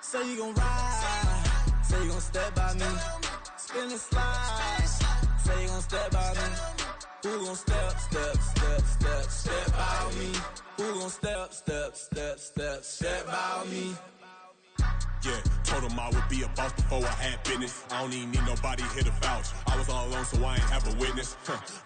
Say you gon' ride, say you gon' step by me. Spin and slide, say you gon' step by me. Who gon' step by me? Who gon' step by me? Yeah, told him I would be a boss before I had business. I don't even need nobody here to vouch. I was all alone, so I ain't have a witness.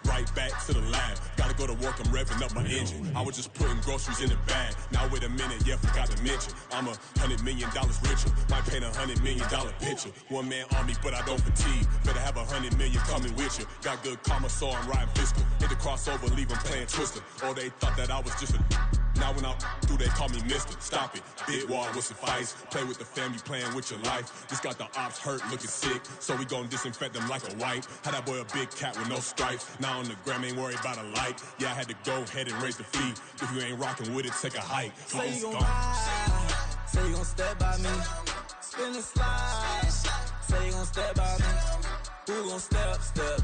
Right back to the lab. Gotta go to work, I'm revving up my engine. I was just putting groceries in the bag. Now wait a minute, yeah, forgot to mention. I'm $100 million richer. Might paint $100 million picture. One man army, but I don't fatigue. Better have 100 million coming with you. Got good karma, so I'm riding fiscal. Hit the crossover, leave them playing Twister. Oh, they thought that I was just a... Now when I'm through, they call me Mister. Stop it. Big wall with suffice. Play with the family, playing with your life. This got the ops hurt, looking sick. So we gon' disinfect them like a wipe. Had that boy a big cat with no stripes. Now on the gram, ain't worried about a light. Yeah, I had to go ahead and raise the fee. If you ain't rocking with it, take a hike. Say you gon' ride, say you gon' step by me. Spin and slide, say you gon' step by me. Who gon' step by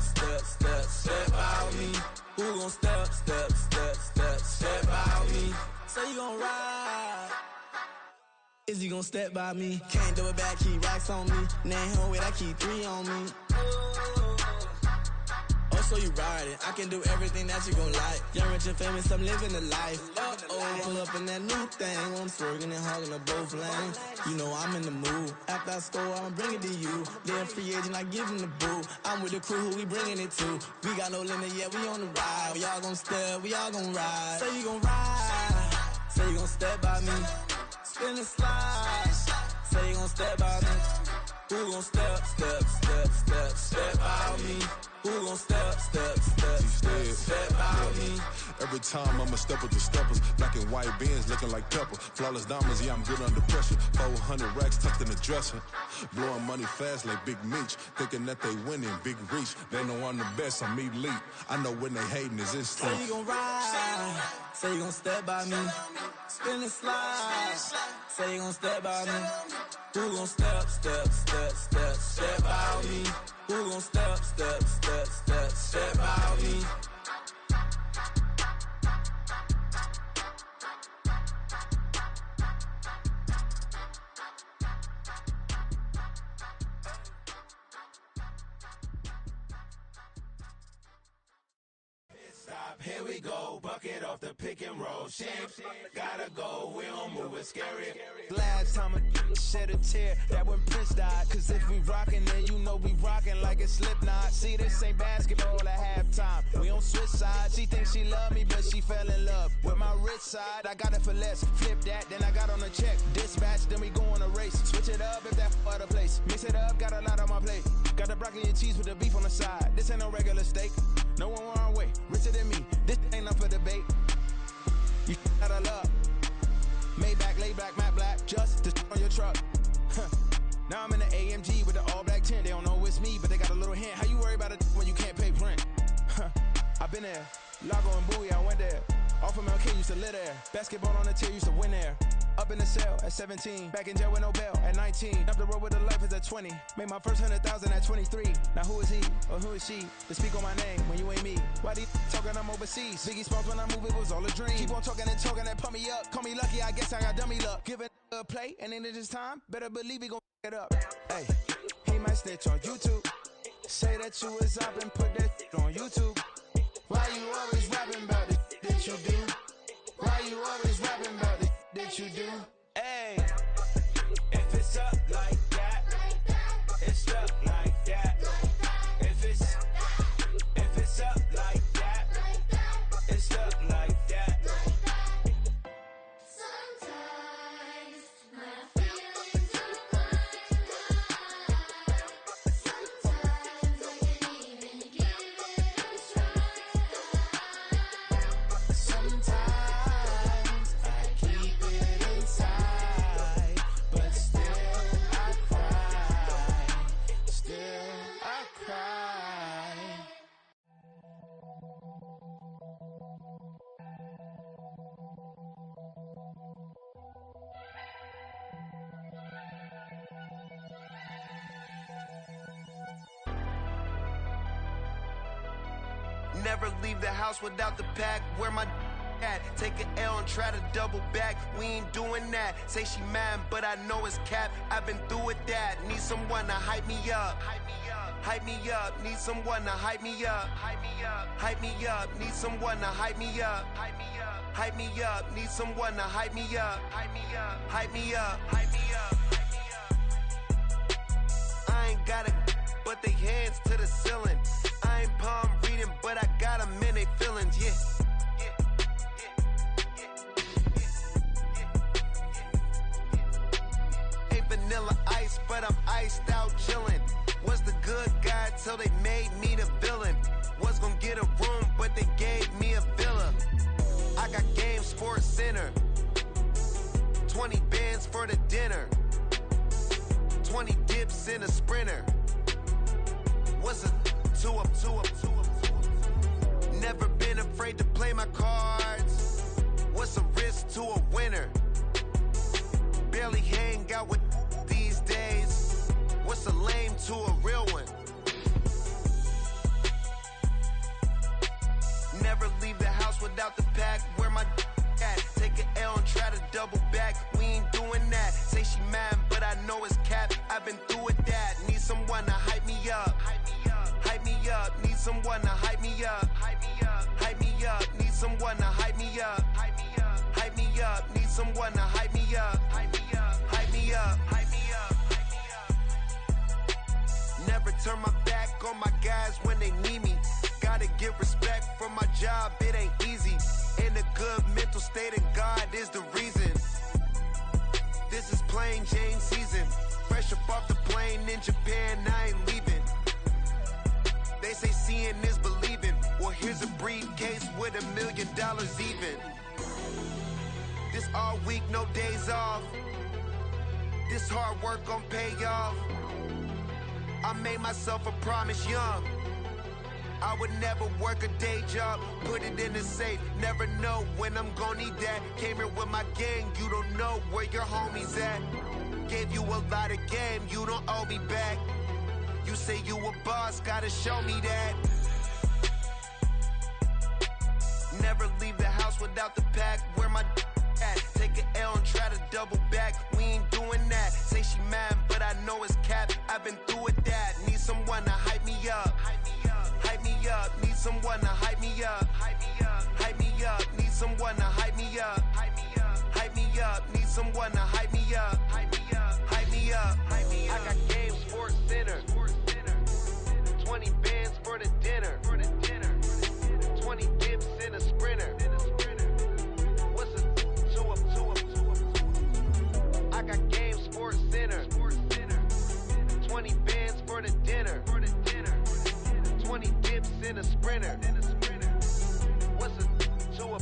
me? Who gon' step by me? Say you gon' ride. Is he gon' step by me? Can't do it back, keep racks on me. Name home with, I keep 3 on me. Oh, so you riding. I can do everything that you gon' like. Young, rich, and famous, I'm living the life. Uh-oh, pull up in that new thing. I'm swerving and hogging up both lanes. You know I'm in the mood. After I score, I'ma bring it to you. They're a free agent, I give him the boo. I'm with the crew, who we bringing it to. We got no limit, yeah, we on the ride. We all gon' step, we all gon' ride. Say you gon' ride, say you gon' step by me. Spin and slide, say you gon' step by me. Who gon' step by me? Who gon' step by me? Every time I'ma step with the steppers. Black and white beans looking like pepper. Flawless diamonds, yeah, I'm good under pressure. 400 racks tucked in the dresser. Blowing money fast like Big Meech. Thinking that they winning, big reach. They know I'm the best, I'm elite. I know when they hating is instinct. Say you gon' ride, say you gon' step by me. Spin and slide, say you gon' step by me. Who gon' step by me? Who gon' step by me? Stop, here we go, bucket off the pick and roll. Shit, gotta go, we don't move it scary. Last time a shed a tear, that when Prince died. Cause if we rockin', then you know we rockin' like a Slipknot. See, this ain't basketball at halftime. We don't switch sides. She thinks she love me, but she fell in love with my rich side. I got it for less, flip that, then I got on a check. Dispatch, then we go on a race. Switch it up if that other place. Mix it up, got a lot on my plate. Got the broccoli and cheese with the beef on the side. This ain't no regular steak. No one wrong way, richer than me. This ain't up for debate. You out of luck. Maybach, lay back, matte black, just to on your truck. Now I'm in the AMG with the all black tint. They don't know it's me, but they got a little hint. How you worry about it when you can't pay rent? I been there. Lago and Bowie, I went there. Off of MLK, used to live there. Basketball on the tier, used to win there. Up in the cell at 17. Back in jail with no bail at 19. Up the road with the life is at 20. Made my first 100,000 at 23. Now who is he or who is she to speak on my name when you ain't me? Why these talking I'm overseas? Biggie Smalls when I move it was all a dream. Keep on talking and pump me up. Call me lucky, I guess I got dummy luck. Give it a play and then it is time. Better believe he gon' it up. Hey, he might snitch on YouTube. Say that you was up and put that on YouTube. Why you always rapping about it that you do? Why you always rapping about it that you do? Hey, if it's up like that, it's up like that. If it's up like that, it's up like that. Sometimes my feelings are flying high. Sometimes I can't even give it a try. Sometimes I keep it inside, but still I cry. Still I cry. Never leave the house without the pack. Where my Take an L and try to double back. We ain't doing that. Say she mad, but I know it's cap. I've been through with that. Need someone to hype me up. Hype me up. Need someone to hype me up. Hype me up. Need someone to hype me up. Hype me up. Need someone to hype me up. Hype me up. I ain't got it, but they hands to the ceiling. I ain't palm reading, but I got them in they feelings. Yeah. Vanilla ice, but I'm iced out chillin'. Was the good guy till they made me the villain. Was gonna get a room, but they gave me a villa. I got game, Sports Center. 20 bands for the dinner. 20 dips in a sprinter. What's a 2 up? Never been afraid to play my cards. What's a risk to a winner? Barely hang out with these days. What's a lame to a real one? Never leave the house without the pack. Where my at? Take an L and try to double back. We ain't doing that. Say she mad, but I know it's cap. I've been through with that. Need someone to hype me up. Hype me up. Need someone to hype me up. Hype me up. Need someone to hype me up. Hype me up. Need someone to hype me up. Hype me up. Never turn my back on my guys when they need me. Gotta give respect for my job, it ain't easy. In a good mental state and God is the reason. This is plain Jane season. Fresh up off the plane in Japan, I ain't leaving. They say seeing is believing. Well, here's a briefcase with $1 million even. This all week, no days off. This hard work gon' pay off. I made myself a promise young. I would never work a day job, put it in the safe. Never know when I'm gon' need that. Came here with my gang, you don't know where your homies at. Gave you a lot of game, you don't owe me back. You say you a boss, gotta show me that. Never leave the house without the pack. Where my at? Take an L and try to double back. We ain't doing that. Say she mad, but I know it's cap. I've been through with that. Need someone to hype me up. Hype me up. Need someone to hype me up. Hype me up. Need someone to hype me up. Hype me up. Need someone to hype me up. Hype me up. I got game, Sports Center. 20 bands for the dinner. 20 dips in a sprinter. What's a 2 up? I got game, Sports Center. 20 bands for the dinner. 20 dips in a sprinter. What's a 2 up?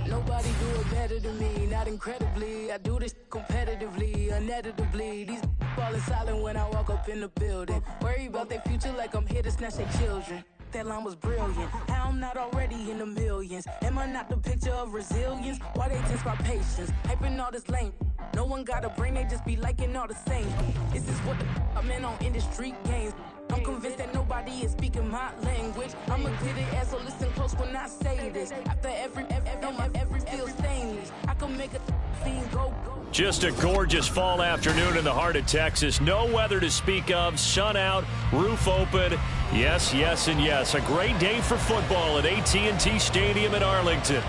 Nobody do it better than me, not incredibly. I do this competitively, uneditably. These falling silent when I walk up in the building. Worry about their future like I'm here to snatch their children. That line was brilliant. How I'm not already in the millions? Am I not the picture of resilience? Why they test my patience? Hyping all this lame. No one got a brain, they just be liking all the same. This is what the I'm in on industry games. I'm convinced that nobody is speaking my language. I'm a good ass, so listen close when I say this. After every feel stainless, I can make a fiend go. Just a gorgeous fall afternoon in the heart of Texas. No weather to speak of. Sun out, roof open. Yes, yes, and yes. A great day for football at AT&T Stadium in Arlington.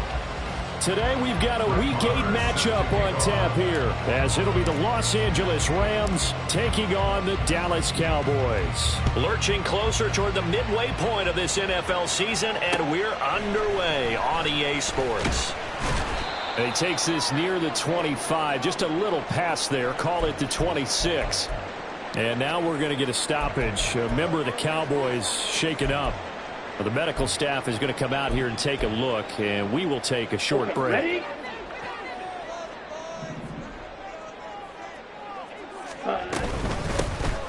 Today we've got a Week 8 matchup on tap here, as it'll be the Los Angeles Rams taking on the Dallas Cowboys. Lurching closer toward the midway point of this NFL season, and we're underway on EA Sports. He takes this near the 25, just a little past there, call it the 26. And now we're going to get a stoppage. A member of the Cowboys shaken up. The medical staff is going to come out here and take a look, and we will take a short break. Ready?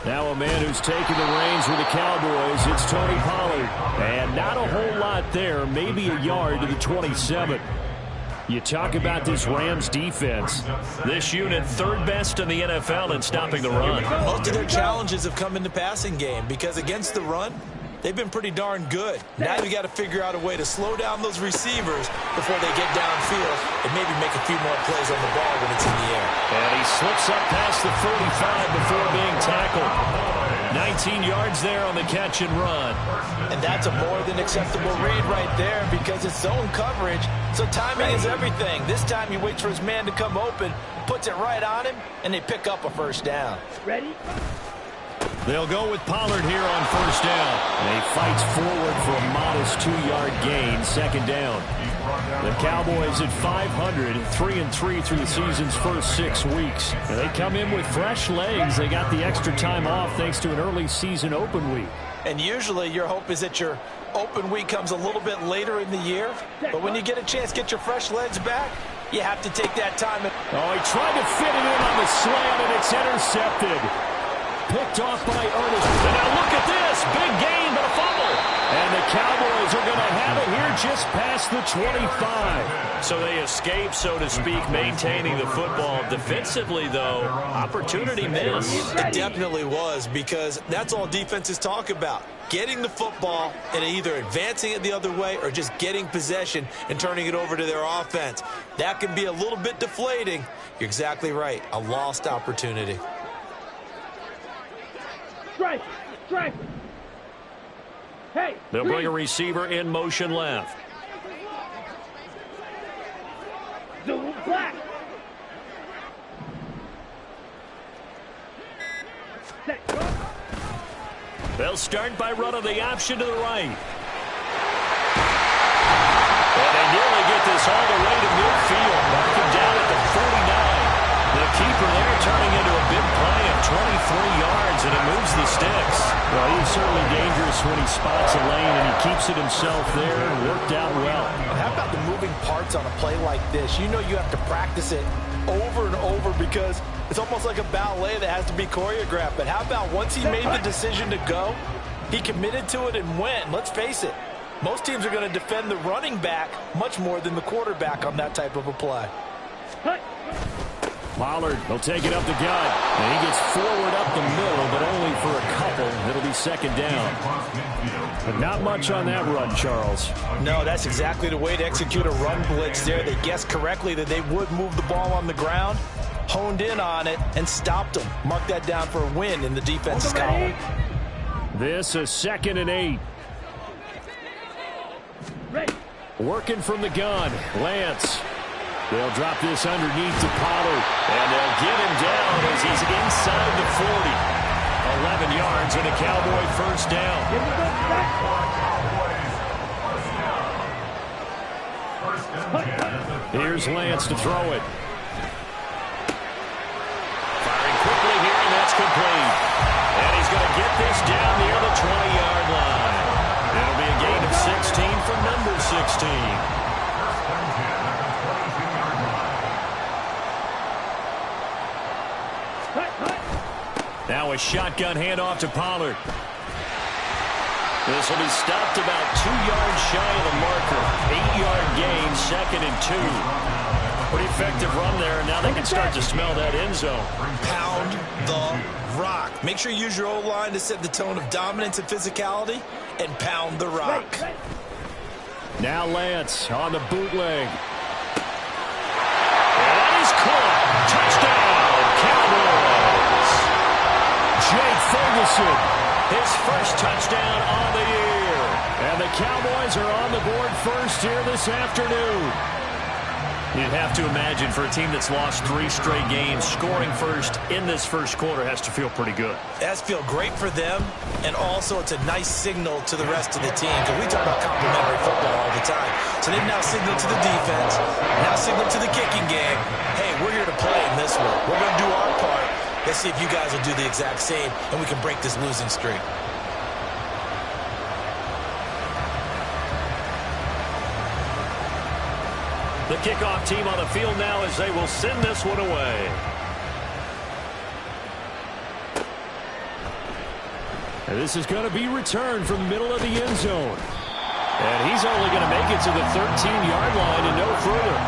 Now a man who's taking the reins with the Cowboys, it's Tony Pollard. And not a whole lot there, maybe a yard to the 27. You talk about this Rams defense. This unit, third best in the NFL in stopping the run. Most of their challenges have come in the passing game because against the run, they've been pretty darn good. Now you got to figure out a way to slow down those receivers before they get downfield and maybe make a few more plays on the ball when it's in the air. And he slips up past the 45 before being tackled. 19 yards there on the catch and run. And that's a more than acceptable read right there because it's zone coverage, so timing is everything. This time he waits for his man to come open, puts it right on him, and they pick up a first down. Ready? They'll go with Pollard here on first down. And he fights forward for a modest 2-yard gain, second down. The Cowboys at 500, 3-3 through the season's first 6 weeks. And they come in with fresh legs. They got the extra time off thanks to an early season open week. And usually your hope is that your open week comes a little bit later in the year. But when you get a chance to get your fresh legs back, you have to take that time. Oh, he tried to fit it in on the slant, and it's intercepted. Picked off by Ernest. And now look at this. Big gain, but a fumble. And the Cowboys are going to have it here just past the 25. So they escape, so to speak, maintaining the football. Defensively, though, opportunity missed. It definitely was because that's all defenses talk about. Getting the football and either advancing it the other way or just getting possession and turning it over to their offense. That can be a little bit deflating. You're exactly right. A lost opportunity. Strike! Strike! Hey! They'll bring a receiver in motion left. Zoom black! Set. They'll start by running the option to the right. And they nearly get this all the way to midfield. Marking down at the 49. The keeper there turning into a big play of 23 yards, and it moves the sticks. Well, he's certainly dangerous when he spots a lane, and he keeps it himself there. Worked out well. How about the moving parts on a play like this? You know you have to practice it over and over because it's almost like a ballet that has to be choreographed. But how about once he made the decision to go, he committed to it and went. Let's face it, most teams are going to defend the running back much more than the quarterback on that type of a play. Pollard will take it up the gut, and he gets forward up the middle, but only for a couple. It'll be second down. But not much on that run, Charles. No, that's exactly the way to execute a run blitz there. They guessed correctly that they would move the ball on the ground, honed in on it, and stopped them. Mark that down for a win in the defense's column. This is 2nd and 8. Ready. Working from the gun, Lance. They'll drop this underneath to Pollard, and they'll get him down as he's inside the 40. 11 yards and a Cowboy first down. Here's Lance to throw it. Firing quickly here, and that's complete. And he's going to get this down near the 20-yard line. It'll be a gain of 16 for number 16. Now a shotgun handoff to Pollard. This will be stopped about 2 yards shy of the marker. 8-yard gain, 2nd and 2. Pretty effective run there, and now they can start to smell that end zone. Pound the rock. Make sure you use your O-line to set the tone of dominance and physicality, and pound the rock. Now Lance on the bootleg. And that is caught. Touchdown, Cowboys. Jake Ferguson, his first touchdown on the year. And the Cowboys are on the board first here this afternoon. You'd have to imagine for a team that's lost 3 straight games, scoring first in this first quarter has to feel pretty good. It has to feel great for them, and also it's a nice signal to the rest of the team, because we talk about complementary football all the time. So they've now signaled to the defense, now signaled to the kicking game, hey, we're here to play in this one. We're going to do our part. Let's see if you guys will do the exact same, and we can break this losing streak. The kickoff team on the field now as they will send this one away. And this is going to be returned from the middle of the end zone. And he's only going to make it to the 13-yard line and no further.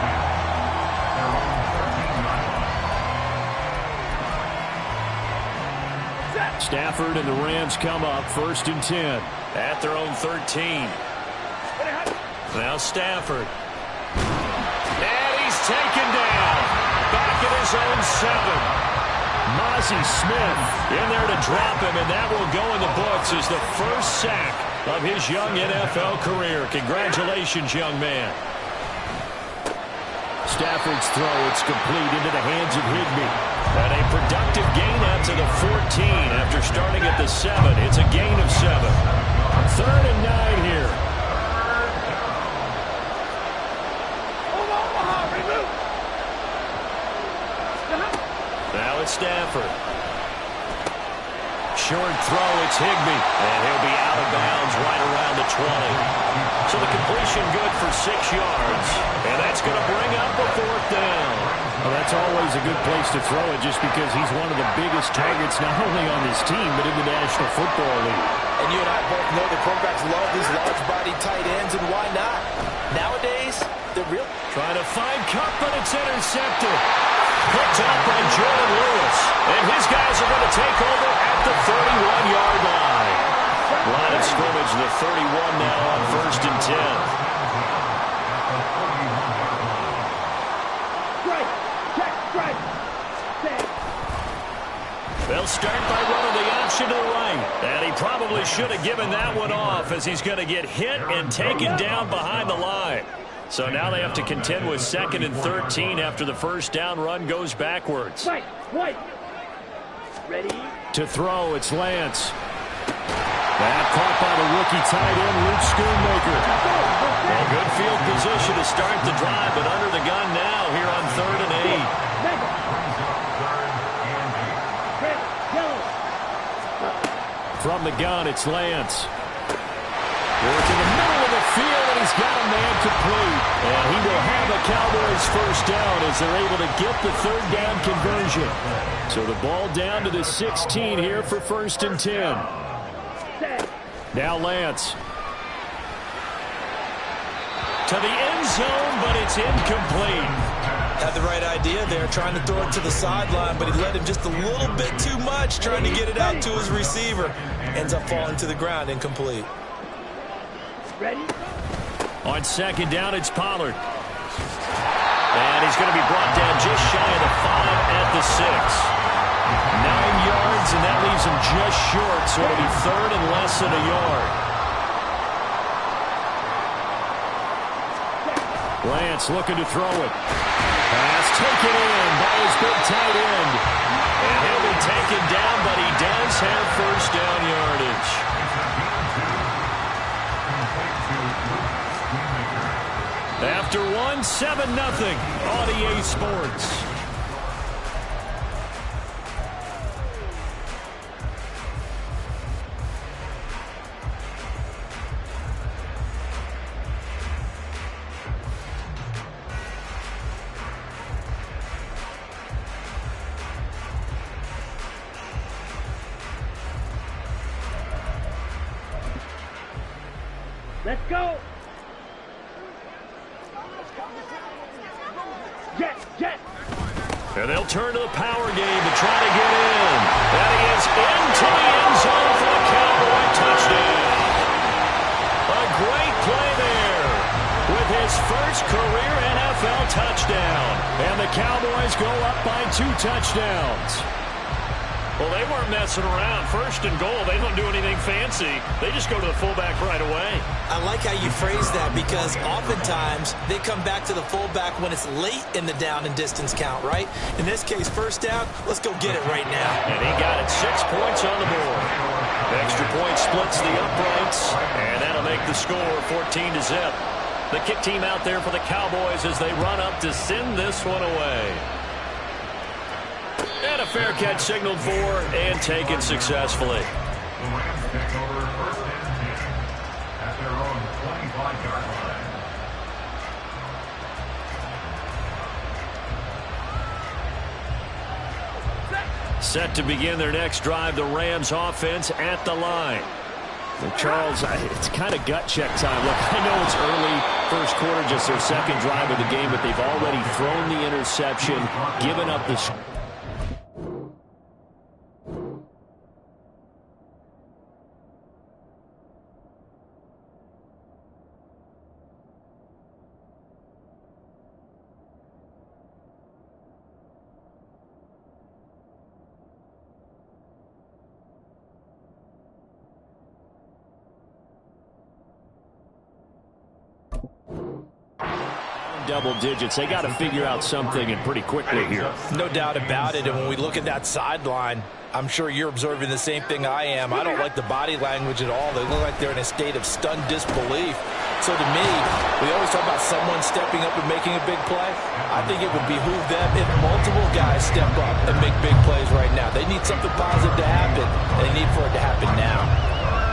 Stafford and the Rams come up 1st and 10 at their own 13. Now Stafford. And he's taken down. Back at his own 7. Mozzie Smith in there to drop him, and that will go in the books as the first sack of his young NFL career. Congratulations, young man. Stafford's throw, it's complete into the hands of Higbee. And a productive gain out to the 14 after starting at the 7. It's a gain of 7. 3rd and 9 here. Now it's Stafford. Short throw, it's Higbee. And he'll be out of bounds right around the 20. So the completion good for 6 yards. And that's going to bring up a 4th down. Well, that's always a good place to throw it just because he's one of the biggest targets not only on his team but in the National Football League. And you and I both know the quarterbacks love these large-bodied tight ends, and why not? Nowadays, they're real. Trying to find Kupp, but it's intercepted. Picked up by Jordan Lewis. And his guys are going to take over at the 31-yard line. Line of scrimmage, the 31 now on 1st and 10. They'll start by running the option to the right. And he probably should have given that one off as he's going to get hit and taken down behind the line. So now they have to contend with 2nd and 13 after the first down run goes backwards. White. Ready? To throw, it's Lance. That caught by the rookie tight end, Luke Schoonmaker. A good field position to start the drive, but under the gun now here on 3rd and 8. From the gun, it's Lance. Works in the middle of the field, and he's got a man complete. And he will have the Cowboys first down as they're able to get the 3rd down conversion. So the ball down to the 16 here for 1st and 10. Now Lance. To the end zone, but it's incomplete. Had the right idea there, trying to throw it to the sideline, but he let him just a little bit too much, trying to get it out to his receiver. Ends up falling to the ground, incomplete. Ready? On 2nd down, it's Pollard. And he's going to be brought down just shy of the 5 at the 6. 9 yards, and that leaves him just short, so it'll be 3rd and less than a yard. Lance looking to throw it. Pass taken in by his big tight end. And he'll be taken down, but he does have first down yardage. After 1, 7-0 on EA Sports. Let's go. Jet. And they'll turn to the power game to try to get in. And he is into the end zone for the Cowboy touchdown. A great play there with his first career NFL touchdown. And the Cowboys go up by 2 touchdowns. Well, they weren't messing around. First and goal, they don't do anything fancy. They just go to the fullback right away. I like how you phrase that because oftentimes they come back to the fullback when it's late in the down and distance count, right? In this case, first down, let's go get it right now. And he got it 6 points on the board. Extra point splits the uprights, and that'll make the score 14-0. The kick team out there for the Cowboys as they run up to send this one away. And a fair catch signaled for and taken successfully. The Rams take over first and 10 at their own 25-yard line. Set to begin their next drive, the Rams offense at the line. Well, Charles, it's kind of gut check time. Look, I know it's early, first quarter, just their second drive of the game, but they've already thrown the interception, given up the... double digits. They got to figure out something and pretty quickly here. No doubt about it. And when we look at that sideline, I'm sure you're observing the same thing I am. I don't like the body language at all. They look like they're in a state of stunned disbelief. So to me, we always talk about someone stepping up and making a big play. I think it would behoove them if multiple guys step up and make big plays right now. They need something positive to happen, and they need for it to happen now.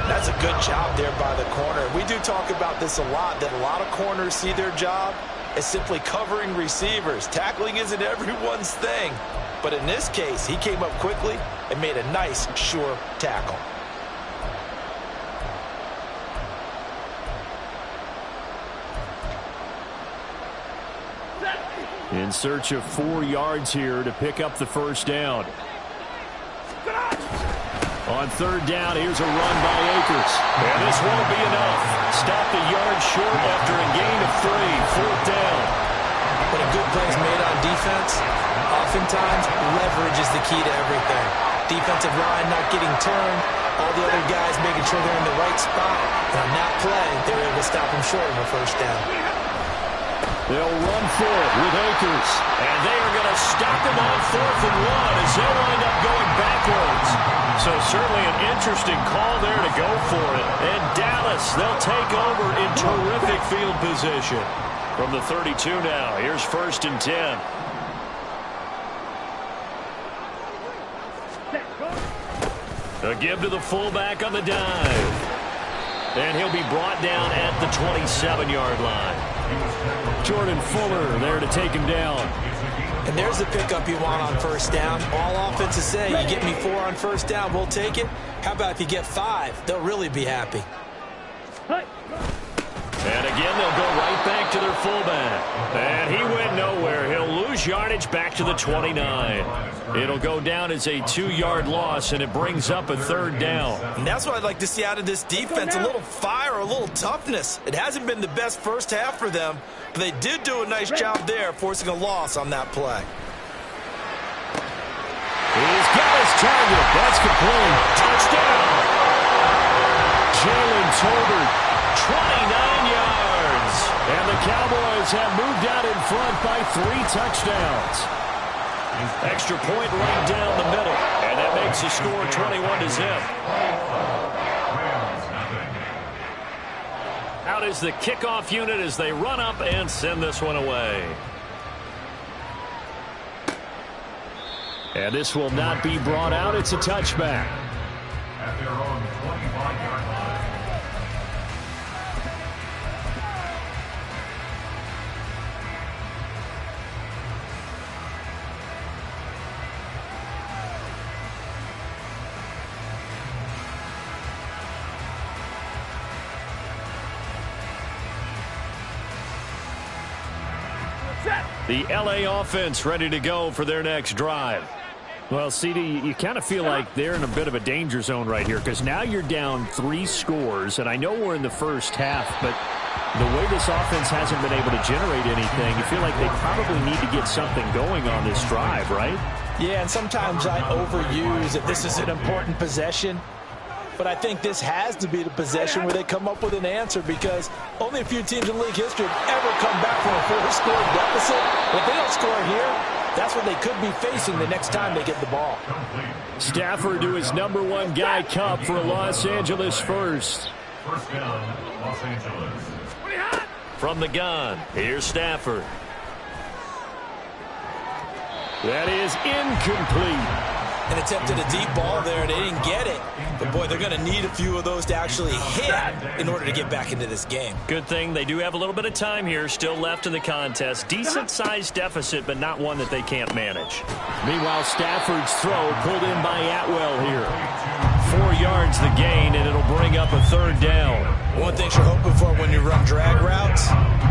That's a good job there by the corner. We do talk about this a lot, that a lot of corners see their job as simply covering receivers. Tackling isn't everyone's thing. But in this case, he came up quickly and made a nice, sure tackle. In search of 4 yards here to pick up the first down. On third down, here's a run by Akers. And this won't be enough. Stopped a yard short after a gain of 3. Fourth down. When a good play is made on defense, oftentimes leverage is the key to everything. Defensive line not getting turned, all the other guys making sure they're in the right spot. And on that play, they were able to stop him short of a first down. They'll run for it with Akers. And they are going to stop him on 4th and 1 as they'll wind up going backwards. So certainly an interesting call there to go for it. And Dallas, they'll take over in terrific field position. From the 32 now, here's 1st and 10. A give to the fullback on the dive. And he'll be brought down at the 27-yard line. Jordan Fuller there to take him down. And there's the pickup you want on first down. All offenses say, you get me 4 on first down, we'll take it. How about if you get 5? They'll really be happy. And again, they'll go right back to their fullback. And he went nowhere. He'll lose yardage back to the 29. It'll go down as a 2-yard loss, and it brings up a 3rd down. And that's what I'd like to see out of this defense, a little fire, a little toughness. It hasn't been the best first half for them, but they did do a nice job there, forcing a loss on that play. He's got his target. That's complete. Touchdown. Jalen Tolbert, 29 yards. And the Cowboys have moved out in front by 3 touchdowns. Extra point right down the middle. And that makes the score 21-0. Out is the kickoff unit as they run up and send this one away. And this will not be brought out. It's a touchback. At their own 25-yard line. The LA offense ready to go for their next drive. Well, CD, you kind of feel like they're in a bit of a danger zone right here because now you're down 3 scores, and I know we're in the first half, but the way this offense hasn't been able to generate anything, you feel like they probably need to get something going on this drive, right? Yeah, and sometimes I overuse if this is an important possession. But I think this has to be the possession where they come up with an answer, because only a few teams in league history have ever come back from a 4-score deficit. But if they don't score here, that's what they could be facing the next time they get the ball. Stafford to his #1 guy, Kupp, for Los Angeles first. First down, Los Angeles. From the gun, here's Stafford. That is incomplete. And attempted a deep ball there. They didn't get it. But, boy, they're going to need a few of those to actually hit in order to get back into this game. Good thing they do have a little bit of time here still left in the contest. Decent-sized deficit, but not one that they can't manage. Meanwhile, Stafford's throw pulled in by Atwell here. 4 yards the gain, and it'll bring up a 3rd down. One thing you're hoping for when you run drag routes,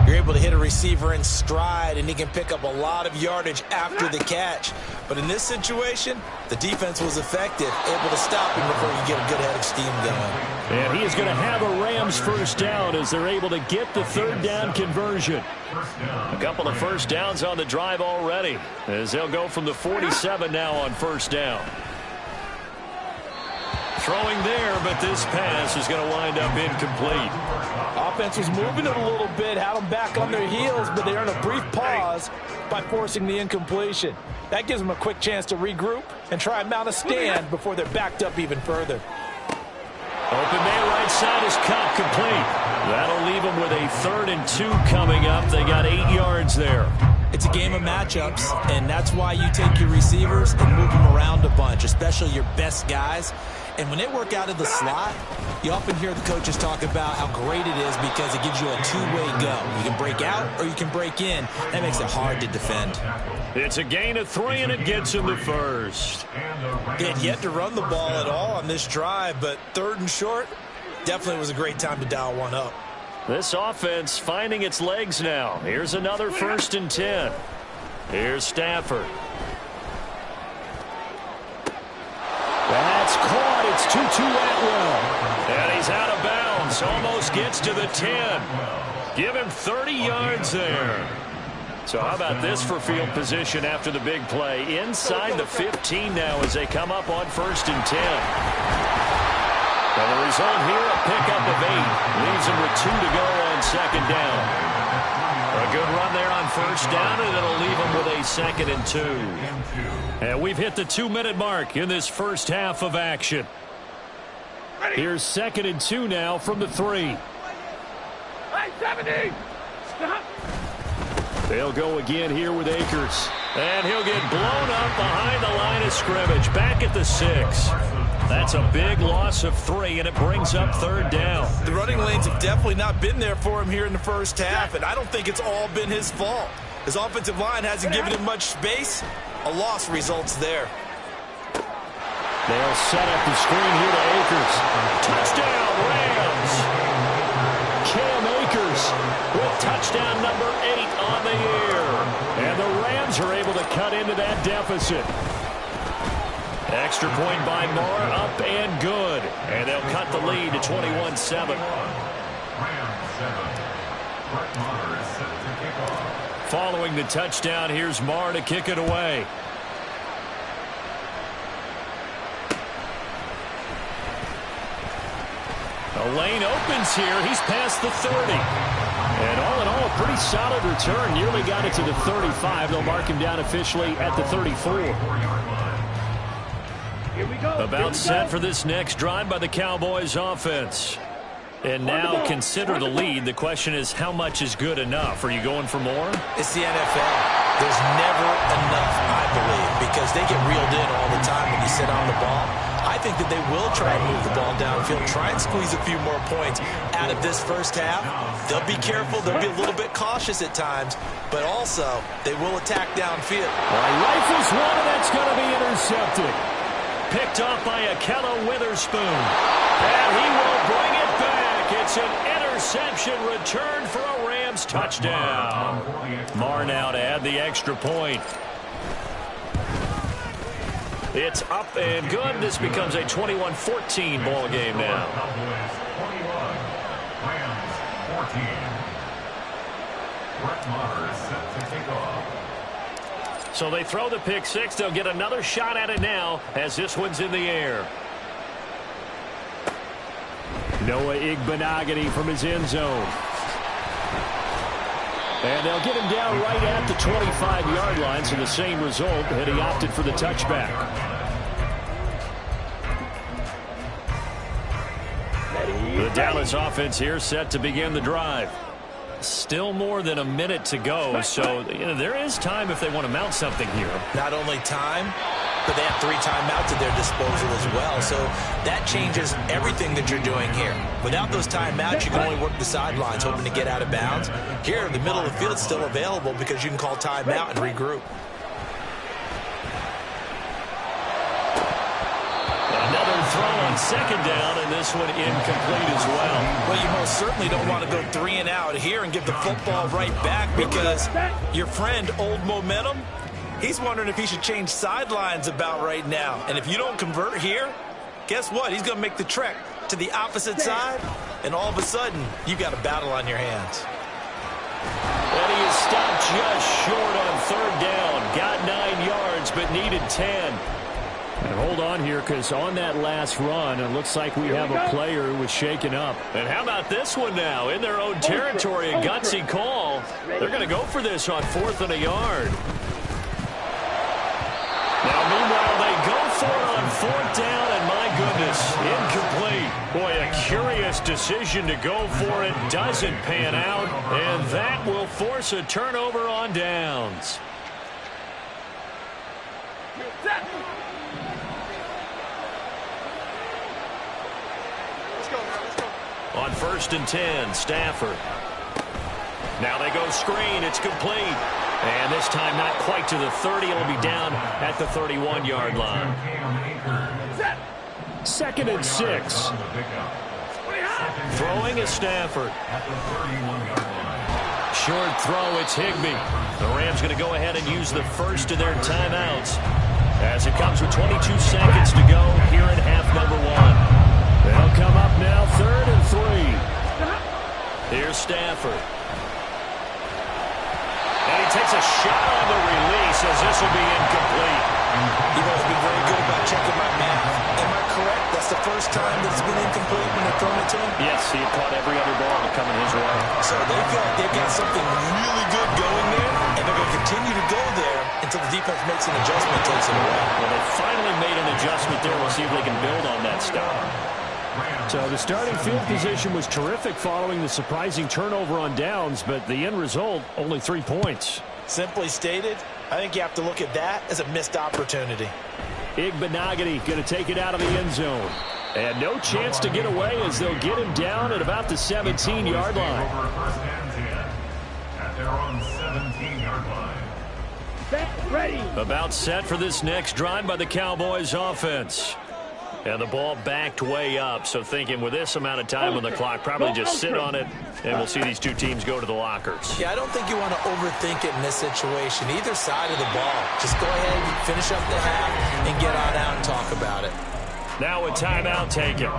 you're able to hit a receiver in stride, and he can pick up a lot of yardage after the catch. But in this situation, the defense was effective, able to stop him before you get a good head of steam going. And he is going to have a Rams first down as they're able to get the 3rd down conversion. A couple of first downs on the drive already, as they'll go from the 47 now on first down. Throwing there, but this pass is going to wind up incomplete. Offense was moving it a little bit, had them back on their heels, but they earned a brief pause by forcing the incompletion. That gives them a quick chance to regroup and try and mount a stand before they're backed up even further. Open man right side is Kupp, complete. That'll leave them with a 3rd and 2 coming up. They got 8 yards there. It's a game of matchups, and that's why you take your receivers and move them around a bunch, especially your best guys. And when they work out of the slot, you often hear the coaches talk about how great it is because it gives you a two-way go. You can break out or you can break in. That makes it hard to defend. It's a gain of 3, and it gets him the first. They had yet to run the ball at all on this drive, but 3rd and short, definitely was a great time to dial one up. This offense finding its legs now. Here's another 1st and 10. Here's Stafford. That's caught. It's 2-2 Atwell. And he's out of bounds. Almost gets to the 10. Give him 30 yards there. So how about this for field position after the big play? Inside the 15 now as they come up on 1st and 10. And the result here, a pickup of 8. Leaves him with 2 to go on 2nd down. A good run there on 1st down, and it'll leave him with a 2nd and 2. And we've hit the 2-minute mark in this first half of action. Here's 2nd and 2 now from the 3. 70. They'll go again here with Akers. And he'll get blown up behind the line of scrimmage. Back at the 6. That's a big loss of 3, and it brings up 3rd down. The running lanes have definitely not been there for him here in the first half, and I don't think it's all been his fault. His offensive line hasn't given him much space. A loss results there. They'll set up the screen here to Akers. Touchdown, Rams! Cam Akers with touchdown number 8 on the year. And the Rams are able to cut into that deficit. Extra point by Moore, up and good. And they'll cut the lead to 21-7. Following the touchdown, here's Moore to kick it away. The lane opens here. He's past the 30. And all in all, a pretty solid return. Nearly got it to the 35. They'll mark him down officially at the 34. Here we go. About set for this next drive by the Cowboys offense. And now consider the lead. The question is, how much is good enough? Are you going for more? It's the NFL. There's never enough, I believe, because they get reeled in all the time when you sit on the ball. I think that they will try and move the ball downfield, try and squeeze a few more points out of this first half. They'll be careful. They'll be a little bit cautious at times, but also they will attack downfield. Rifles one, and that's going to be intercepted. Picked off by Ahkello Witherspoon. And he will bring it back. It's an interception return for a Rams touchdown. Moore now to add the extra point. It's up and good. This becomes a 21-14 ball game now. Cowboys 21, Rams 14. Brett Maher is set to kick off. So they throw the pick six. They'll get another shot at it now as this one's in the air. Noah Igbinoghene from his end zone. And they'll get him down right at the 25-yard line, so the same result, and he opted for the touchback. The Dallas offense here set to begin the drive. Still more than a minute to go, so there is time if they want to mount something here. Not only time, but they have 3 timeouts at their disposal as well, so that changes everything that you're doing here. Without those timeouts, you can only work the sidelines, hoping to get out of bounds. Here, the middle of the field is still available because you can call timeout and regroup. Another throw on second down, and this one incomplete as well. Well, you most certainly don't want to go 3 and out here and give the football right back because your friend, Old Momentum, he's wondering if he should change sidelines about right now. And if you don't convert here, guess what? He's going to make the trek to the opposite side, and all of a sudden, you've got a battle on your hands. And he is stopped just short on third down. Got 9 yards, but needed 10. And hold on here, because on that last run, it looks like we have a player who was shaken up. And how about this one now? In their own territory, a gutsy call. They're going to go for this on 4th and a yard. Now, meanwhile, they go for it on 4th down, and my goodness, incomplete. Boy, a curious decision to go for it. Doesn't pan out, and that will force a turnover on downs. On 1st and 10, Stafford. Now they go screen. It's complete. And this time not quite to the 30. It'll be down at the 31-yard line. 2nd and 6. Throwing is Stafford. Short throw, it's Higbee. The Rams going to go ahead and use the first of their timeouts as it comes with 22 seconds to go here in half number 1. They'll come up now 3rd and 3. Here's Stafford. And he takes a shot on the release as this will be incomplete. You've always been very good about checking my math. Am I correct? That's the first time that it's been incomplete when they're throwing it to him? Yes, he had caught every other ball that coming his way. So they feel like they've got something really good going there, and they're going to continue to go there until the defense makes an adjustment and takes it away. Well, they finally made an adjustment there. We'll see if they can build on that stop. So the starting field position was terrific following the surprising turnover on downs, but the end result, only 3 points. Simply stated, I think you have to look at that as a missed opportunity. Igbinoghene going to take it out of the end zone. And no chance to get away as they'll get him down at about the 17-yard line. At their own 17-yard line. Set, ready. About set for this next drive by the Cowboys offense. And the ball backed way up, so thinking with this amount of time on the clock, probably just sit on it, and we'll see these two teams go to the lockers. Yeah, I don't think you want to overthink it in this situation. Either side of the ball. Just go ahead, finish up the half, and get on out and talk about it. Now a timeout taken.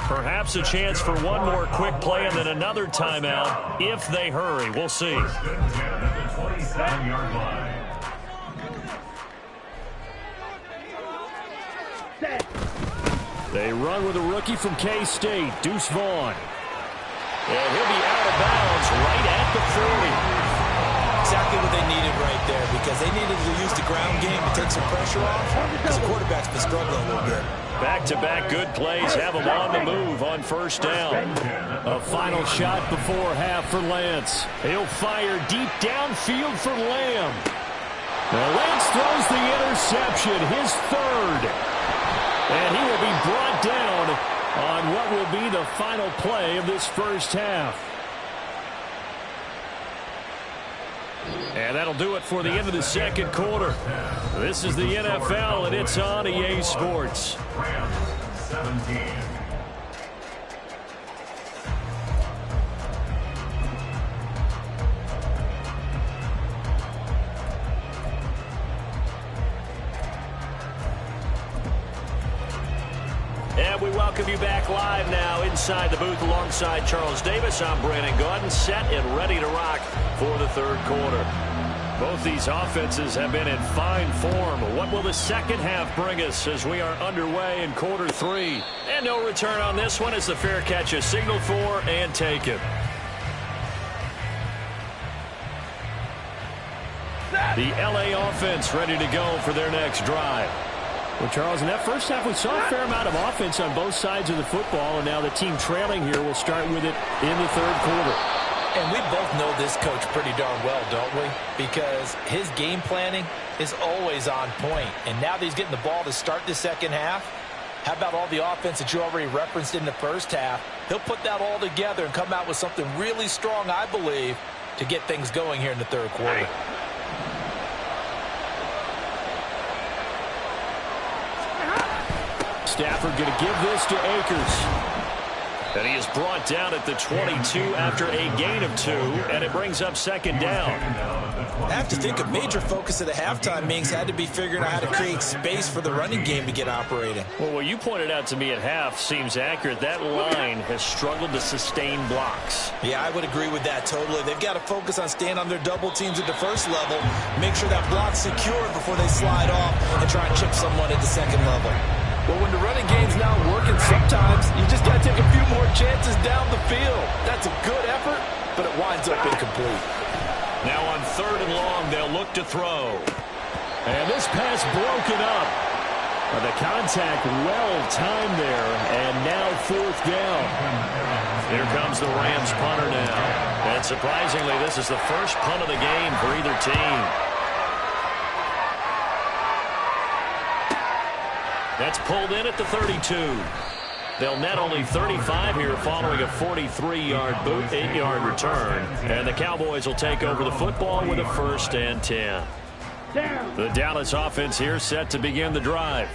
Perhaps a chance for one more quick play and then another timeout if they hurry. We'll see. 27-yard line. They run with a rookie from K-State, Deuce Vaughn. And he'll be out of bounds right at the 40. Exactly what they needed right there, because they needed to use the ground game to take some pressure off, because the quarterback's been struggling a little bit. Back-to-back good plays have him on the move on 1st down. A final shot before half for Lance. He'll fire deep downfield for Lamb. Now Lance throws the interception, his 3rd. And he will be brought down on what will be the final play of this first half. And that'll do it for the end of the 2nd quarter. This is the NFL, and it's on EA Sports. 17. And we welcome you back live now inside the booth alongside Charles Davis. I'm Brandon Gaudin, set and ready to rock for the 3rd quarter. Both these offenses have been in fine form. What will the second half bring us as we are underway in quarter 3? And no return on this one as the fair catch is signaled for and taken. The LA offense ready to go for their next drive. Well, Charles, in that first half, we saw a fair amount of offense on both sides of the football, and now the team trailing here will start with it in the third quarter. And we both know this coach pretty darn well, don't we? Because his game planning is always on point. And now that he's getting the ball to start the second half, how about all the offense that you already referenced in the first half? He'll put that all together and come out with something really strong, I believe, to get things going here in the third quarter. Stafford going to give this to Akers. And he is brought down at the 22 after a gain of 2, and it brings up second down. I have to think a major focus of the halftime meetings had to be figuring out how to create space for the running game to get operating. Well, what you pointed out to me at half seems accurate. That line has struggled to sustain blocks. Yeah, I would agree with that totally. They've got to focus on staying on their double teams at the first level, make sure that block's secured before they slide off and try and chip someone at the second level. But when the running game's not working, sometimes you just got to take a few more chances down the field. That's a good effort, but it winds up incomplete. Now on third and long, they'll look to throw. And this pass broken up. The contact well timed there, and now fourth down. Here comes the Rams punter now. And surprisingly, this is the first punt of the game for either team. That's pulled in at the 32. They'll net only 35 here following a 43-yard boot, 8-yard return. And the Cowboys will take over the football with a 1st and 10. The Dallas offense here set to begin the drive.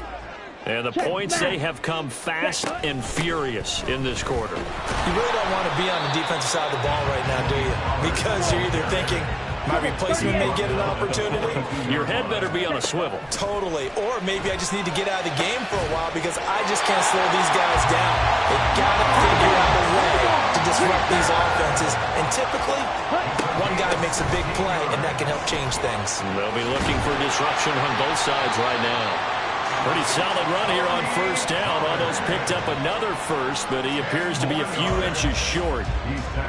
And the points, they have come fast and furious in this quarter. You really don't want to be on the defensive side of the ball right now, do you? Because you're either thinking, my replacement may get an opportunity. Your head better be on a swivel. Totally. Or maybe I just need to get out of the game for a while because I just can't slow these guys down. They've got to figure out a way to disrupt these offenses. And typically, one guy makes a big play, and that can help change things. They'll be looking for disruption on both sides right now. Pretty solid run here on first down. Almost picked up another first, but he appears to be a few inches short.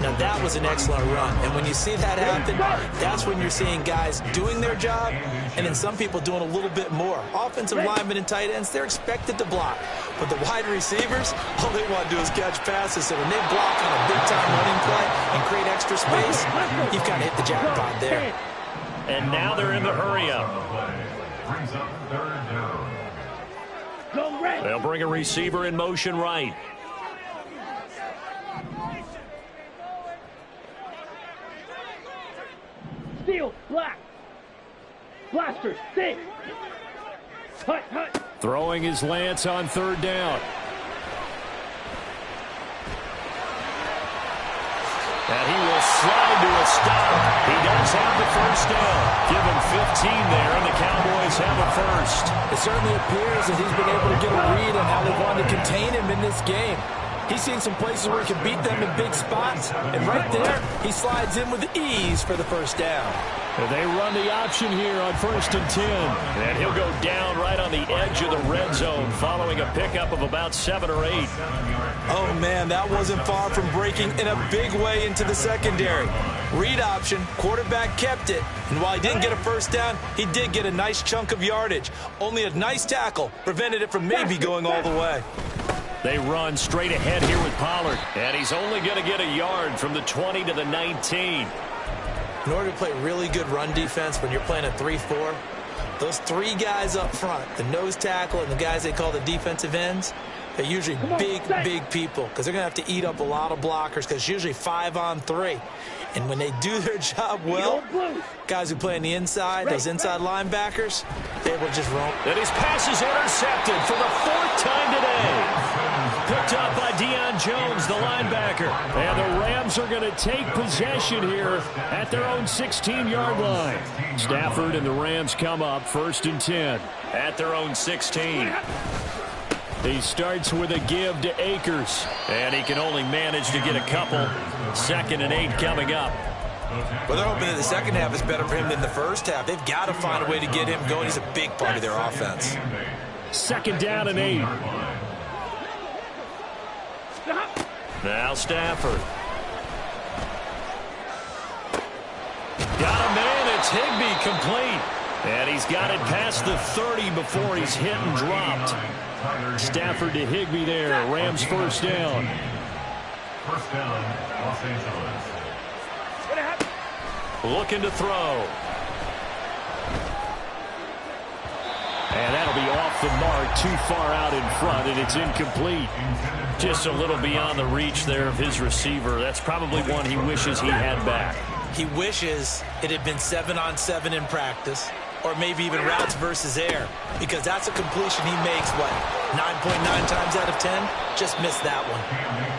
Now, that was an excellent run. And when you see that happen, that's when you're seeing guys doing their job and then some people doing a little bit more. Offensive linemen and tight ends, they're expected to block. But the wide receivers, all they want to do is catch passes. So when they block on a big-time running play and create extra space, you've got to hit the jackpot there. And now they're in the hurry-up. Brings up third down. They'll bring a receiver in motion right. Steel, black. Blaster, stick. Hut, hut. Throwing his Lance on third down. And he will slide to a stop. He does have the first down. Give him 15 there, and the Cowboys have a first. It certainly appears that he's been able to get a read on how they want to contain him in this game. He's seen some places where he can beat them in big spots, and right there, he slides in with ease for the first down. And they run the option here on 1st and 10. And he'll go down right on the edge of the red zone following a pickup of about 7 or 8. Oh, man, that wasn't far from breaking in a big way into the secondary. Read option, quarterback kept it. And while he didn't get a first down, he did get a nice chunk of yardage. Only a nice tackle prevented it from maybe going all the way. They run straight ahead here with Pollard. And he's only going to get a yard from the 20 to the 19. In order to play really good run defense when you're playing a 3-4, those 3 guys up front, the nose tackle and the guys they call the defensive ends, they're usually big people because they're going to have to eat up a lot of blockers because it's usually 5 on 3. And when they do their job well, guys who play on the inside, those inside linebackers, they will just roam. And his pass is intercepted for the 4th time today. Picked up by Deion Jones, the linebacker. And the Rams are going to take possession here at their own 16-yard line. Stafford and the Rams come up 1st and 10 at their own 16. He starts with a give to Akers, and he can only manage to get a couple. 2nd and 8 coming up. Well, they're hoping that the second half is better for him than the first half. They've got to find a way to get him going. He's a big part of their offense. 2nd down and 8. Now Stafford. Got a man. It's Higbee complete. And he's got it past the 30 before he's hit and dropped. Stafford to Higbee there. Rams first down. First down, Los Angeles. Looking to throw. And that'll be off the mark, too far out in front, and it's incomplete. Just a little beyond the reach there of his receiver. That's probably one he wishes he had back. He wishes it had been 7-on-7 in practice, or maybe even routes versus air, because that's a completion he makes, what, 9.9 times out of 10? Just missed that one.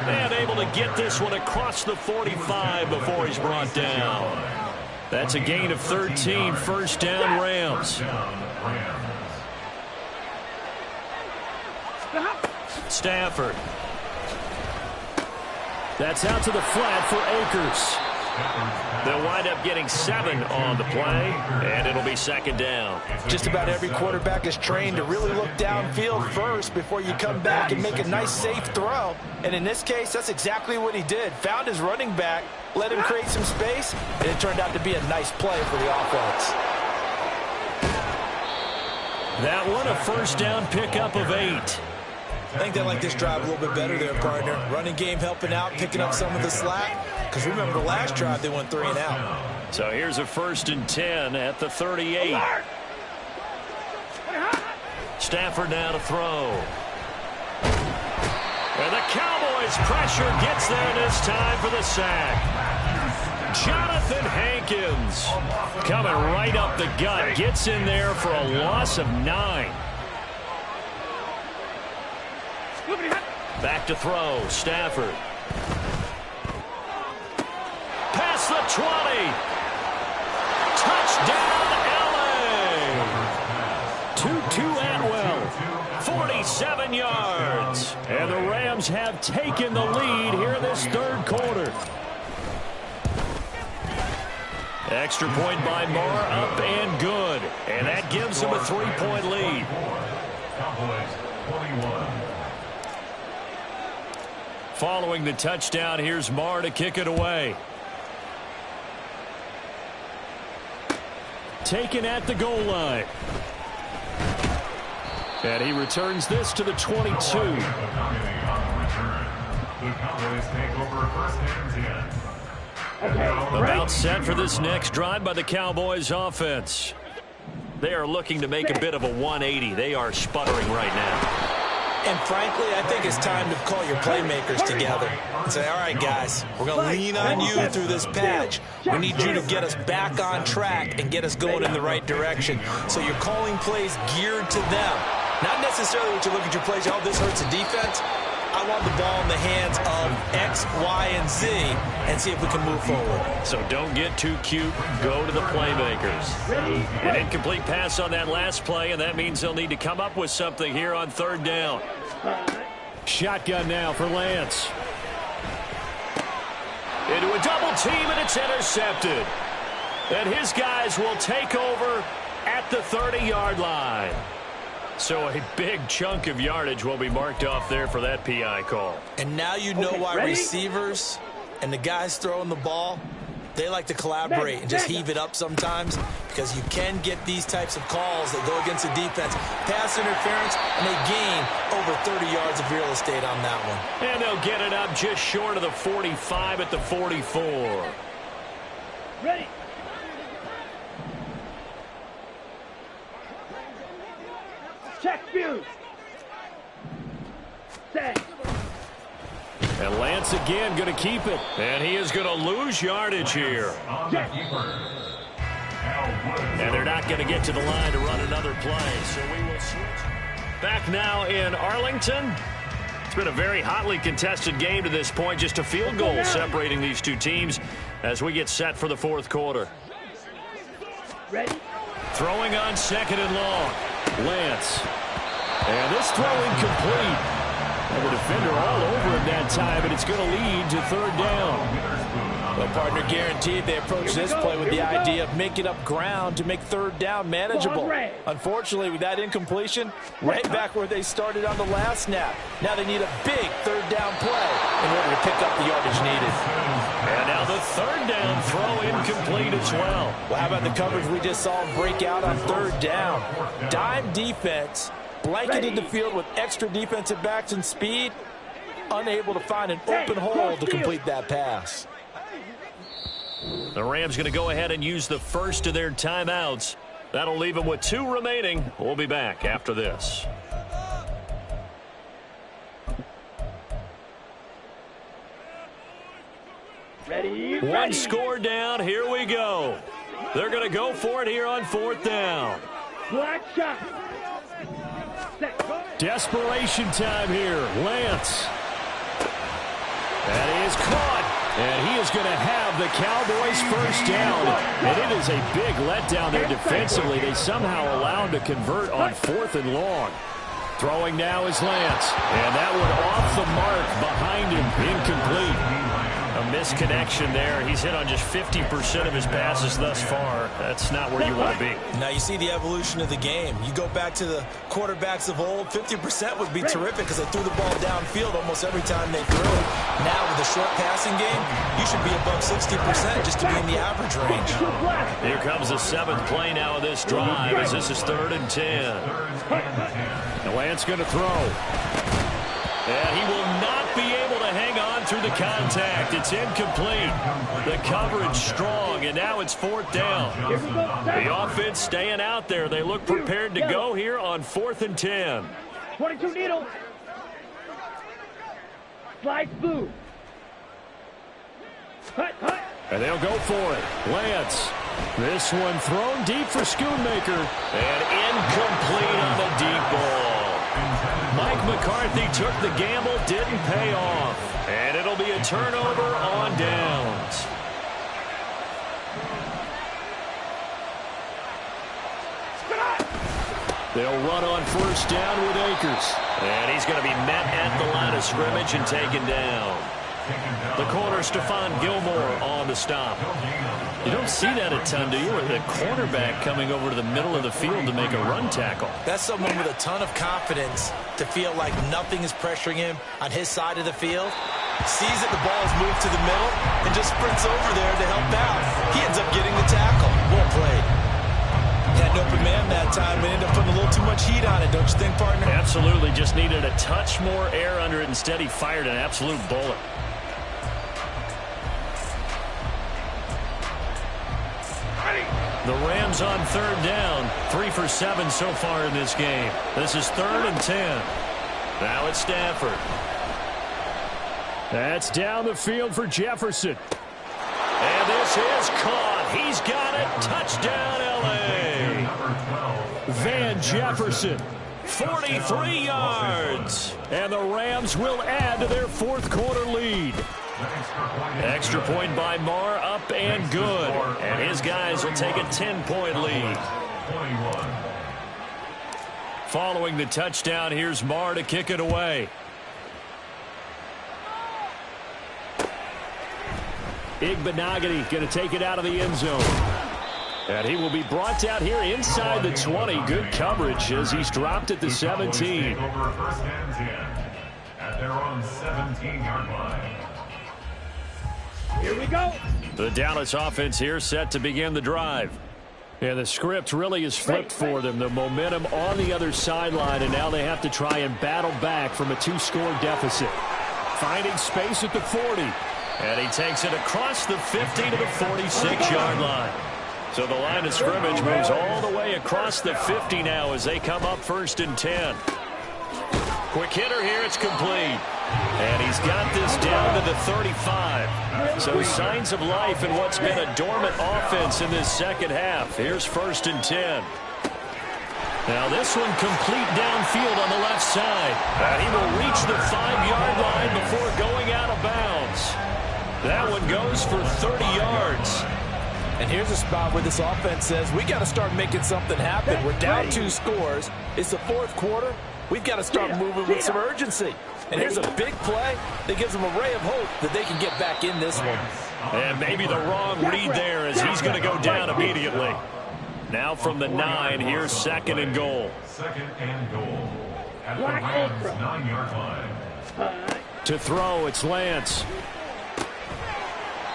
And able to get this one across the 45 before he's brought down. That's a gain of 13, first down Rams. Stafford. That's out to the flat for Akers. They'll wind up getting 7 on the play, and it'll be 2nd down. Just about every quarterback is trained to really look downfield first before you come back and make a nice, safe throw. And in this case, that's exactly what he did. Found his running back, let him create some space, and it turned out to be a nice play for the offense. That one, a first down pickup of 8. I think they like this drive a little bit better there, partner. Running game helping out, picking up some of the slack. Because remember, the last drive, they went 3 and out. So here's a 1st and 10 at the 38. Stafford now to throw. And the Cowboys pressure gets there this time for the sack. Jonathan Hankins coming right up the gut. Gets in there for a loss of 9. Back to throw. Stafford. Past the 20. Touchdown, LA. Tutu Atwell. 47 yards. And the Rams have taken the lead here in this 3rd quarter. Extra point by Moore, up and good. And that gives them a 3-point lead. Cowboys 41. Following the touchdown, here's Marr to kick it away. Taken at the goal line. And he returns this to the 22. The Cowboys take over 1st and 10. About set for this next drive by the Cowboys offense. They are looking to make a bit of a 180. They are sputtering right now. And frankly, I think it's time to call your playmakers together and say, all right, guys, we're going to lean on you through this patch. We need you to get us back on track and get us going in the right direction. So you're calling plays geared to them. Not necessarily what you look at your plays, oh, this hurts the defense. I want the ball in the hands of X, Y, and Z and see if we can move forward. So don't get too cute. Go to the playmakers. An incomplete pass on that last play, and that means they'll need to come up with something here on 3rd down. Shotgun now for Lance. Into a double team, and it's intercepted. And his guys will take over at the 30-yard line. So a big chunk of yardage will be marked off there for that PI call. And now you know why receivers and the guys throwing the ball, they like to collaborate and just heave it up sometimes, because you can get these types of calls that go against the defense. Pass interference, and they gain over 30 yards of real estate on that one. And they'll get it up just short of the 45 at the 44. Ready. Check views. Set. And Lance again going to keep it. And he is going to lose yardage here. And they're not going to get to the line to run another play. So we will switch. Back now in Arlington. It's been a very hotly contested game to this point. Just a field goal separating these two teams as we get set for the 4th quarter. Ready. Throwing on 2nd and long. Lance. And this throw incomplete. And the defender all over him that time, but it's going to lead to 3rd down. Well, partner, guaranteed they approach this play with the idea of making up ground to make third down manageable. Unfortunately, with that incompletion, right back where they started on the last snap. Now they need a big third down play in order to pick up the yardage needed. And now the third down throw incomplete as well. Well, how about the coverage we just saw break out on third down? Dime defense, blanketed the field with extra defensive backs and speed, unable to find an open hole to complete that pass. The Rams going to go ahead and use the first of their timeouts. That'll leave them with 2 remaining. We'll be back after this. Ready? One score down. Here we go. They're going to go for it here on 4th down. Black shot. Desperation time here. Lance. That is caught. And he is going to have the Cowboys first down. And it is a big letdown there defensively. They somehow allow him to convert on 4th and long. Throwing now is Lance. And that one off the mark behind him. Incomplete. A misconnection there. He's hit on just 50% of his passes thus far. That's not where you want to be. Now you see the evolution of the game. You go back to the quarterbacks of old, 50% would be terrific because they threw the ball downfield almost every time they threw it. Now with the short passing game, you should be above 60% just to be in the average range. Here comes the 7th play now of this drive as this is 3rd and 10. And Lance going to throw. And he will not be able to hang on through the contact. It's incomplete. The coverage strong, and now it's 4th down. The offense staying out there. They look prepared to go here on 4th and 10. 22 needle. Slice blue. And they'll go for it. Lance. This one thrown deep for Schoonmaker. And incomplete on the deep ball. Mike McCarthy took the gamble, didn't pay off. And it'll be a turnover on downs. They'll run on 1st down with Akers. And he's going to be met at the line of scrimmage and taken down. The corner, Stephon Gilmore, on the stop. You don't see that a ton, do you? With a cornerback coming over to the middle of the field to make a run tackle. That's someone with a ton of confidence to feel like nothing is pressuring him on his side of the field. Sees that the ball is moved to the middle and just sprints over there to help out. He ends up getting the tackle. Well played. Had an open man that time and ended up putting a little too much heat on it, don't you think, partner? Absolutely. Just needed a touch more air under it. Instead, he fired an absolute bullet. The Rams on 3rd down. 3 for 7 so far in this game. This is 3rd and 10. Now it's Stafford. That's down the field for Jefferson. And this is caught. He's got it. Touchdown, L.A. Van Jefferson. 43 yards. And the Rams will add to their 4th quarter lead. Extra point by Marr, up and good. And his guys will take a 10-point lead. Following the touchdown, here's Marr to kick it away. Igbenogany going to take it out of the end zone. And he will be brought out here inside the 20. Good coverage as he's dropped at the 17. Over 1st and 10 at their own 17-yard line. Here we go. The Dallas offense here set to begin the drive. And the script really is flipped for them. The momentum on the other sideline, and now they have to try and battle back from a 2-score deficit. Finding space at the 40. And he takes it across the 50 to the 46-yard line. So the line of scrimmage moves all the way across the 50 now as they come up 1st and 10. Quick hitter here, it's complete. And he's got this down to the 35. So signs of life in what's been a dormant offense in this second half. Here's 1st and 10. Now this one complete downfield on the left side. And he will reach the 5-yard line before going out of bounds. That one goes for 30 yards. And here's a spot where this offense says, we got to start making something happen. We're down 2 scores. It's the 4th quarter. We've got to start moving with some urgency. And here's a big play that gives them a ray of hope that they can get back in this one. And maybe the wrong read there as he's going to go down immediately. Now from the 9, here's 2nd and goal. 2nd and goal. At the Rams 9-yard line. To throw, it's Lance.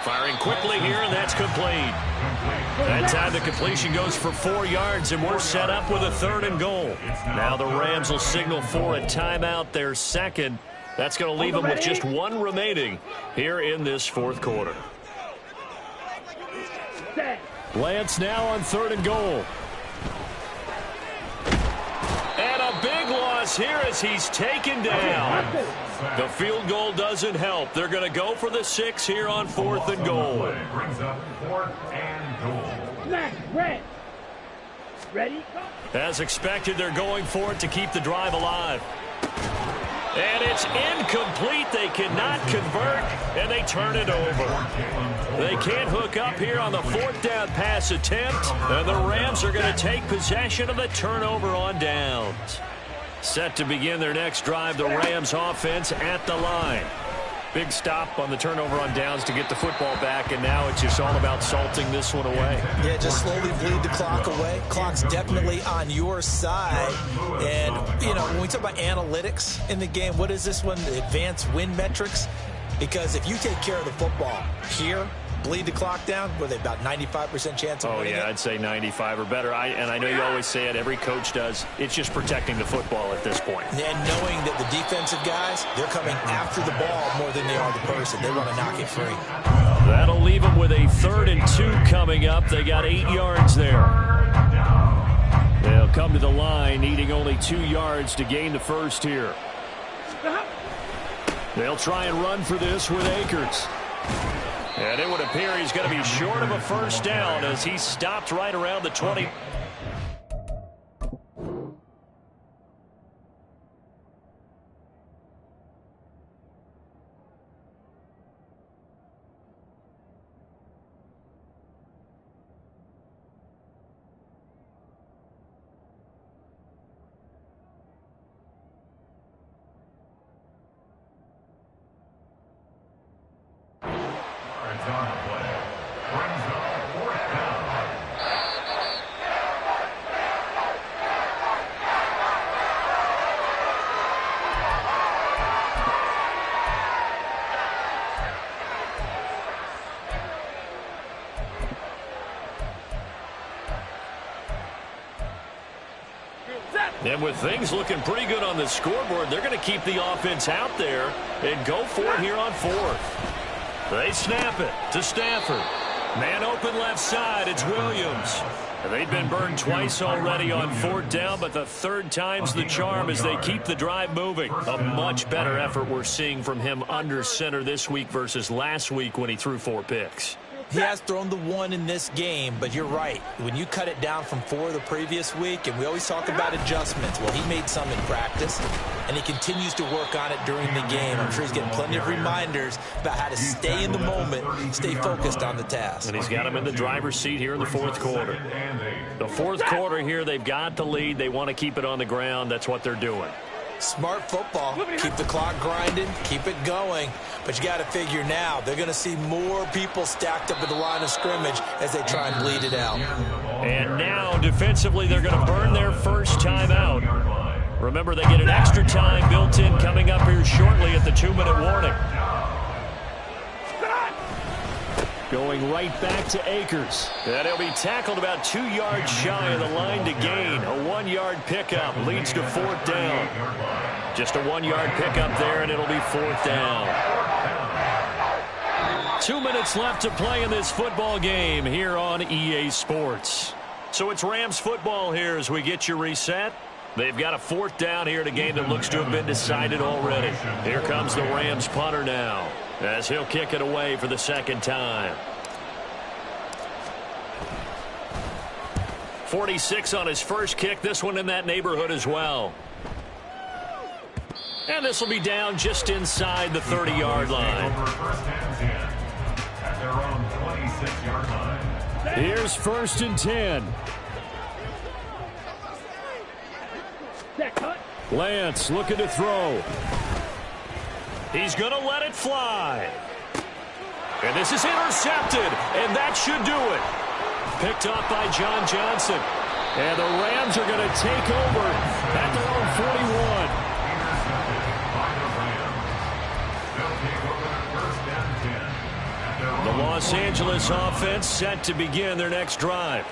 Firing quickly here, and that's complete. That time the completion goes for 4 yards, and we're set up with a 3rd and goal. Now the Rams will signal for a timeout, their 2nd. That's going to leave them with just 1 remaining here in this 4th quarter. Lance now on 3rd and goal. And a big loss here as he's taken down. The field goal doesn't help. They're going to go for the 6 here on 4th and goal. Brings up 4th and goal. Smack, red. Ready? As expected, they're going for it to keep the drive alive. And it's incomplete. They cannot convert, and they turn it over. They can't hook up here on the 4th down pass attempt, and the Rams are going to take possession of the turnover on downs. Set to begin their next drive, the Rams offense at the line. Big stop on the turnover on downs to get the football back, and now it's just all about salting this one away. Yeah, just slowly bleed the clock away. Clock's definitely on your side. And, you know, when we talk about analytics in the game, what is this one? The advanced win metrics? Because if you take care of the football here, bleed the clock down, were they about 95% chance of winning it? I'd say 95 or better. And I know you always say it, every coach does. It's just protecting the football at this point. And knowing that the defensive guys, they're coming after the ball more than they are the person. They want to knock it free. That'll leave them with a 3rd and 2 coming up. They got 8 yards there. They'll come to the line, needing only 2 yards to gain the first here. They'll try and run for this with Akers. And it would appear he's going to be short of a first down as he stopped right around the 20. And with things looking pretty good on the scoreboard, they're going to keep the offense out there and go for it here on 4th. They snap it to Stafford. Man open left side, it's Williams. They've been burned twice already on 4th down, but the 3rd time's the charm as they keep the drive moving. A much better effort we're seeing from him under center this week versus last week when he threw 4 picks. He has thrown the 1 in this game, but you're right. When you cut it down from 4 the previous week, and we always talk about adjustments, well, he made some in practice, and he continues to work on it during the game. I'm sure he's getting plenty of reminders about how to stay in the moment, stay focused on the task. And he's got him in the driver's seat here in the 4th quarter. The 4th quarter here, they've got the lead. They want to keep it on the ground. That's what they're doing. Smart football. Keep the clock grinding, keep it going. But you got to figure now, they're going to see more people stacked up at the line of scrimmage as they try and bleed it out. And now, defensively, they're going to burn their first time out. Remember, they get an extra time built in coming up here shortly at the 2-minute warning. Going right back to Akers. And he'll be tackled about 2 yards shy of the line to gain. A 1-yard pickup leads to 4th down. Just a 1-yard pickup there, and it'll be 4th down. 2 minutes left to play in this football game here on EA Sports. So it's Rams football here as we get you reset. They've got a 4th down here in a game that looks to have been decided already. Here comes the Rams punter now, as he'll kick it away for the 2nd time. 46 on his first kick. This one in that neighborhood as well. And this will be down just inside the 30-yard line. At their own 26-yard line. Here's 1st and 10. Lance looking to throw. He's going to let it fly. And this is intercepted, and that should do it. Picked up by John Johnson. And the Rams are going to take over at their own 41. The Los Angeles offense set to begin their next drive.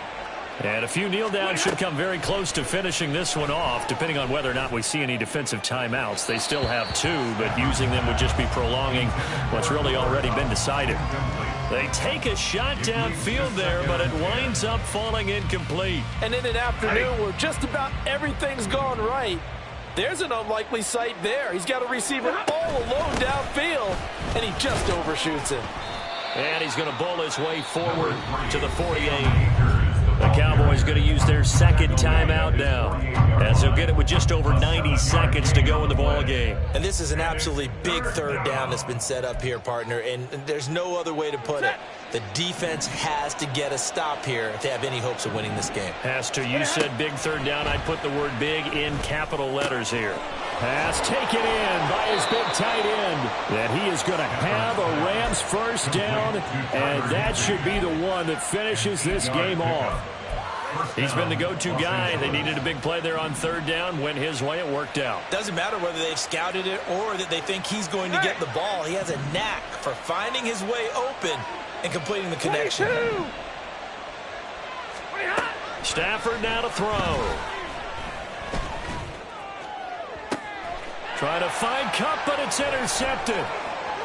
And a few kneel downs should come very close to finishing this one off, depending on whether or not we see any defensive timeouts. They still have 2, but using them would just be prolonging what's really already been decided. They take a shot downfield there, but it winds up falling incomplete. And in an afternoon where just about everything's gone right, there's an unlikely sight there. He's got a receiver all alone downfield, and he just overshoots him. And he's going to bowl his way forward to the 48. The Cowboys going to use their second timeout now, as they'll get it with just over 90 seconds to go in the ball game. And this is an absolutely big third down that's been set up here, partner, and there's no other way to put it. The defense has to get a stop here if they have any hopes of winning this game. Pastor, you said big third down. I'd put the word big in capital letters here. Pass taken in by his big tight end. That he is going to have a Rams first down, and that should be the one that finishes this game off. He's been the go-to guy. They needed a big play there on third down. Went his way. It worked out. Doesn't matter whether they've scouted it or that they think he's going to get the ball. He has a knack for finding his way open and completing the connection. Stafford now to throw. Trying to find Kupp, but it's intercepted.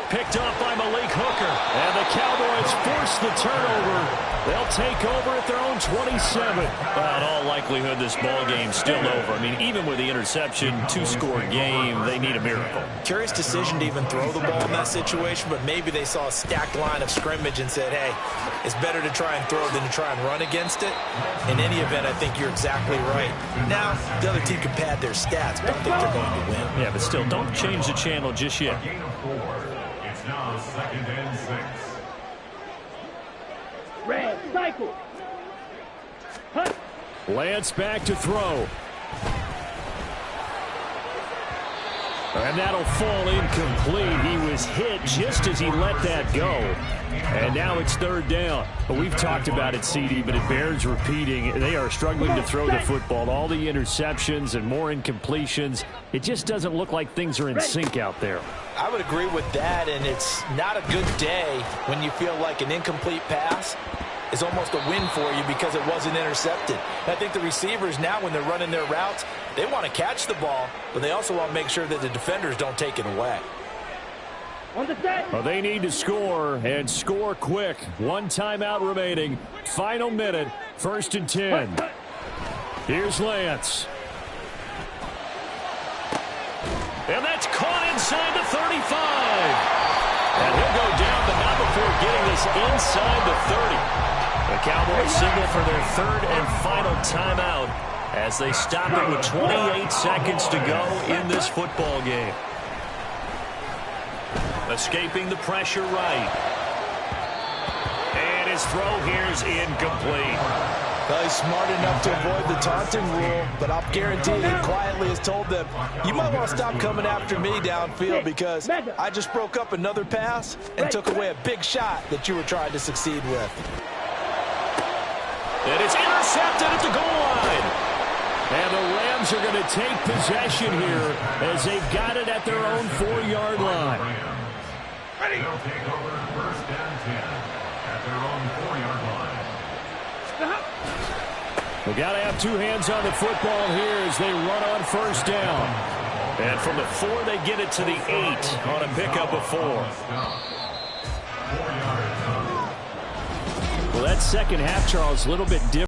Picked off by Malik Hooker. And the Cowboys force the turnover. They'll take over at their own 27. Well, in all likelihood, this ball game's still over. I mean, even with the interception, 2-score game, they need a miracle. Curious decision to even throw the ball in that situation, but maybe they saw a stacked line of scrimmage and said, hey, it's better to try and throw than to try and run against it. In any event, I think you're exactly right. Now, the other team can pad their stats, but I think they're going to win. Yeah, but still, don't change the channel just yet. It's now 2nd and 6. Red cycle. Hunt. Lance back to throw. And that'll fall incomplete. He was hit just as he let that go. And now it's third down. But we've talked about it, CD, but it bears repeating. They are struggling to throw the football. All the interceptions and more incompletions. It just doesn't look like things are in sync out there. I would agree with that, and it's not a good day when you feel like an incomplete pass is almost a win for you because it wasn't intercepted. I think the receivers now, when they're running their routes, they want to catch the ball, but they also want to make sure that the defenders don't take it away. Well, they need to score, and score quick. One timeout remaining. Final minute, 1st and 10. Here's Lance. And that's caught inside the 35. And he'll go down, but not before getting this inside the 30. The Cowboys signal for their third and final timeout as they stop it with 28 seconds to go in this football game. Escaping the pressure right. And his throw here is incomplete. Well, he's smart enough to avoid the taunting rule, but I'll guarantee he quietly has told them, you might want to stop coming after me downfield because I just broke up another pass and took away a big shot that you were trying to succeed with. And it's intercepted at the goal line. And the Rams are going to take possession here as they've got it at their own 4-yard line. Ready. They'll take over 1st and 10 at their own 4-yard line. We've got to have 2 hands on the football here as they run on 1st down. And from the 4, they get it to the 8 on a pickup of 4. 4 yards. Well, that second half, Charles, a little bit different.